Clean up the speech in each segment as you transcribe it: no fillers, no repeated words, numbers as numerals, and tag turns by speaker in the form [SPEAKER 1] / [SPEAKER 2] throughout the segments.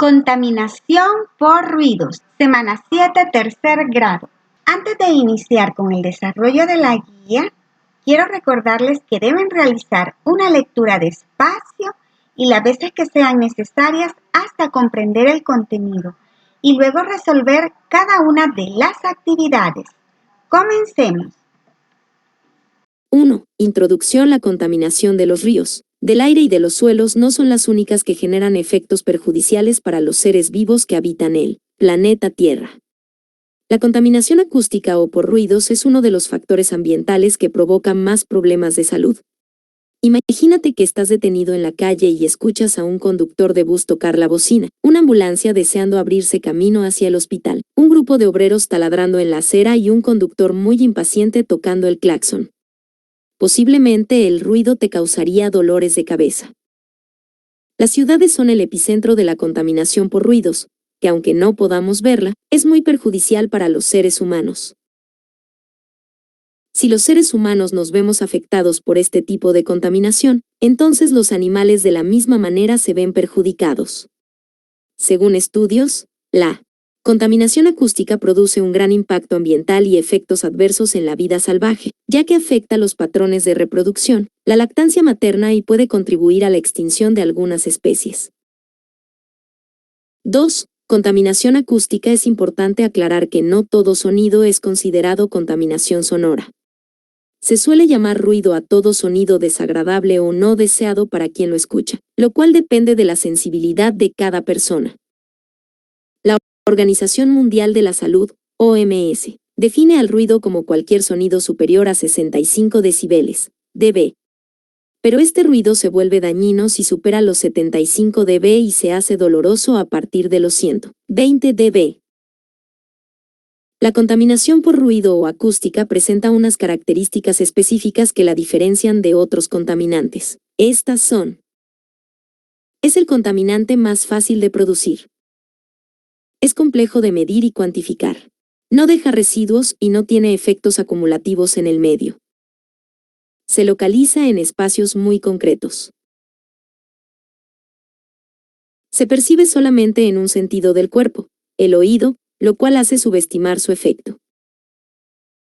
[SPEAKER 1] Contaminación por ruidos. Semana 7, tercer grado. Antes de iniciar con el desarrollo de la guía, quiero recordarles que deben realizar una lectura despacio y las veces que sean necesarias hasta comprender el contenido y luego resolver cada una de las actividades. Comencemos.
[SPEAKER 2] 1. Introducción. La contaminación de los ríos, del aire y de los suelos no son las únicas que generan efectos perjudiciales para los seres vivos que habitan el planeta Tierra. La contaminación acústica o por ruidos es uno de los factores ambientales que provocan más problemas de salud. Imagínate que estás detenido en la calle y escuchas a un conductor de bus tocar la bocina, una ambulancia deseando abrirse camino hacia el hospital, un grupo de obreros taladrando en la acera y un conductor muy impaciente tocando el claxon. Posiblemente el ruido te causaría dolores de cabeza. Las ciudades son el epicentro de la contaminación por ruidos, que aunque no podamos verla, es muy perjudicial para los seres humanos. Si los seres humanos nos vemos afectados por este tipo de contaminación, entonces los animales de la misma manera se ven perjudicados. Según estudios, la contaminación acústica produce un gran impacto ambiental y efectos adversos en la vida salvaje, ya que afecta los patrones de reproducción, la lactancia materna y puede contribuir a la extinción de algunas especies. 2. Contaminación acústica. Es importante aclarar que no todo sonido es considerado contaminación sonora. Se suele llamar ruido a todo sonido desagradable o no deseado para quien lo escucha, lo cual depende de la sensibilidad de cada persona. La Organización Mundial de la Salud, OMS, define al ruido como cualquier sonido superior a 65 decibeles, dB. Pero este ruido se vuelve dañino si supera los 75 dB y se hace doloroso a partir de los 120 dB. La contaminación por ruido o acústica presenta unas características específicas que la diferencian de otros contaminantes. Estas son: es el contaminante más fácil de producir. Es complejo de medir y cuantificar. No deja residuos y no tiene efectos acumulativos en el medio. Se localiza en espacios muy concretos. Se percibe solamente en un sentido del cuerpo, el oído, lo cual hace subestimar su efecto.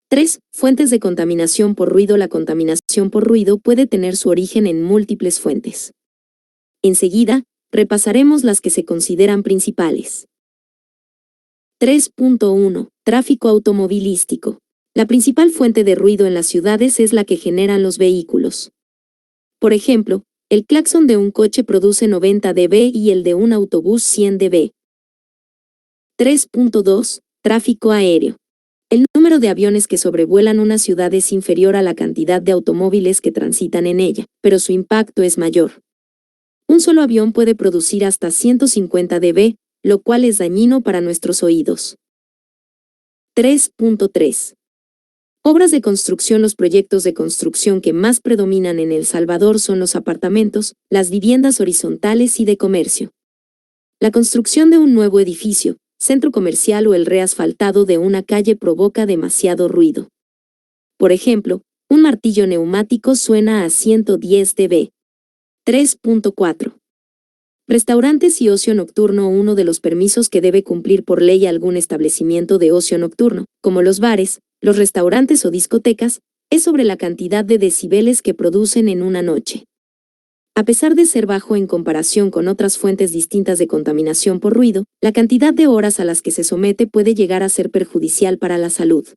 [SPEAKER 2] 3. Fuentes de contaminación por ruido. La contaminación por ruido puede tener su origen en múltiples fuentes. Enseguida, repasaremos las que se consideran principales. 3.1. Tráfico automovilístico. La principal fuente de ruido en las ciudades es la que generan los vehículos. Por ejemplo, el claxon de un coche produce 90 dB y el de un autobús 100 dB. 3.2. Tráfico aéreo. El número de aviones que sobrevuelan una ciudad es inferior a la cantidad de automóviles que transitan en ella, pero su impacto es mayor. Un solo avión puede producir hasta 150 dB, lo cual es dañino para nuestros oídos. 3.3. Obras de construcción. Los proyectos de construcción que más predominan en El Salvador son los apartamentos, las viviendas horizontales y de comercio. La construcción de un nuevo edificio, centro comercial o el reasfaltado de una calle provoca demasiado ruido. Por ejemplo, un martillo neumático suena a 110 dB. 3.4. Restaurantes y ocio nocturno. Uno de los permisos que debe cumplir por ley algún establecimiento de ocio nocturno, como los bares, los restaurantes o discotecas, es sobre la cantidad de decibeles que producen en una noche. A pesar de ser bajo en comparación con otras fuentes distintas de contaminación por ruido, la cantidad de horas a las que se somete puede llegar a ser perjudicial para la salud.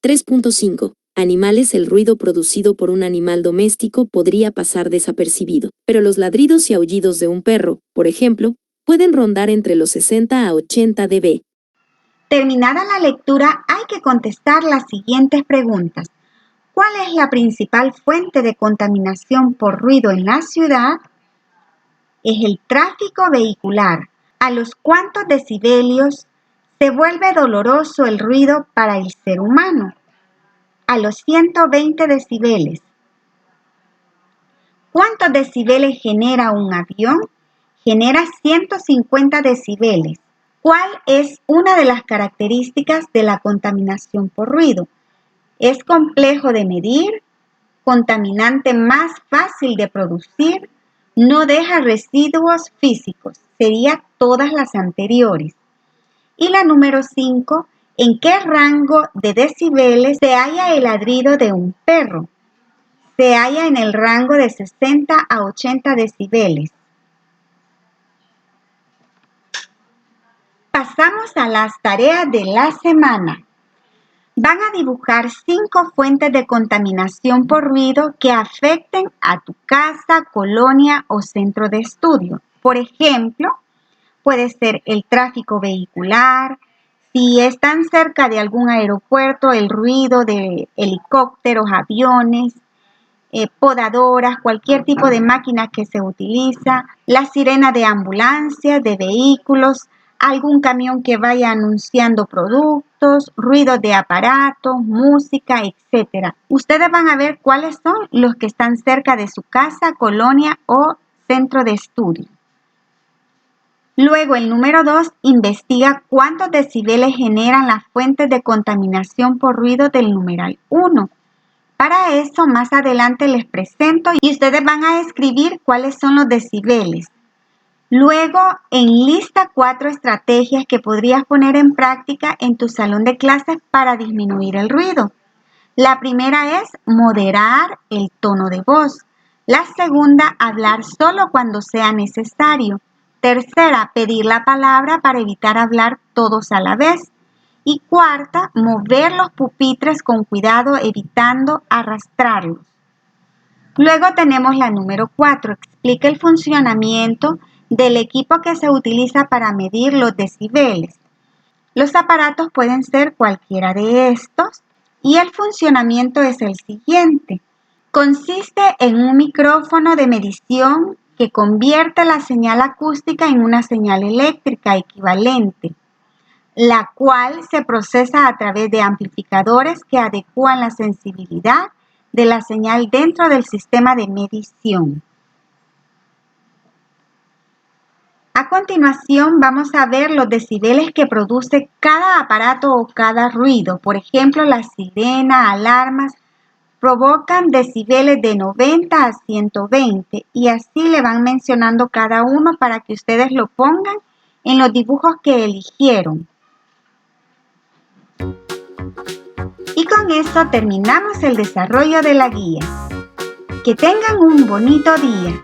[SPEAKER 2] 3.5. Animales. El ruido producido por un animal doméstico podría pasar desapercibido, pero los ladridos y aullidos de un perro, por ejemplo, pueden rondar entre los 60 a 80 dB.
[SPEAKER 1] Terminada la lectura, hay que contestar las siguientes preguntas. ¿Cuál es la principal fuente de contaminación por ruido en la ciudad? Es el tráfico vehicular. ¿A los cuántos decibelios se vuelve doloroso el ruido para el ser humano? A los 120 decibeles. ¿Cuántos decibeles genera un avión? Genera 150 decibeles. ¿Cuál es una de las características de la contaminación por ruido? Es complejo de medir, contaminante más fácil de producir, No deja residuos físicos, sería todas las anteriores. Y la número 5, ¿en qué rango de decibeles se halla el ladrido de un perro? Se halla en el rango de 60 a 80 decibeles. Pasamos a las tareas de la semana. Van a dibujar 5 fuentes de contaminación por ruido que afecten a tu casa, colonia o centro de estudio. Por ejemplo, puede ser el tráfico vehicular, si están cerca de algún aeropuerto, el ruido de helicópteros, aviones, podadoras, cualquier tipo de máquina que se utiliza, la sirena de ambulancias, de vehículos, algún camión que vaya anunciando productos, ruido de aparatos, música, etc. Ustedes van a ver cuáles son los que están cerca de su casa, colonia o centro de estudio. Luego, el número 2, investiga cuántos decibeles generan las fuentes de contaminación por ruido del numeral 1. Para eso, más adelante les presento y ustedes van a escribir cuáles son los decibeles. Luego, enlista 4 estrategias que podrías poner en práctica en tu salón de clases para disminuir el ruido. La primera es moderar el tono de voz. La segunda, hablar solo cuando sea necesario. Tercera, pedir la palabra para evitar hablar todos a la vez. Y cuarta, mover los pupitres con cuidado evitando arrastrarlos. Luego tenemos la número 4, explica el funcionamiento del equipo que se utiliza para medir los decibeles. Los aparatos pueden ser cualquiera de estos y el funcionamiento es el siguiente. Consiste en un micrófono de medición que convierte la señal acústica en una señal eléctrica equivalente, la cual se procesa a través de amplificadores que adecúan la sensibilidad de la señal dentro del sistema de medición. A continuación vamos a ver los decibeles que produce cada aparato o cada ruido. Por ejemplo, la sirena, alarmas, provocan decibeles de 90 a 120 y así le van mencionando cada uno para que ustedes lo pongan en los dibujos que eligieron. Y con esto terminamos el desarrollo de la guía. Que tengan un bonito día.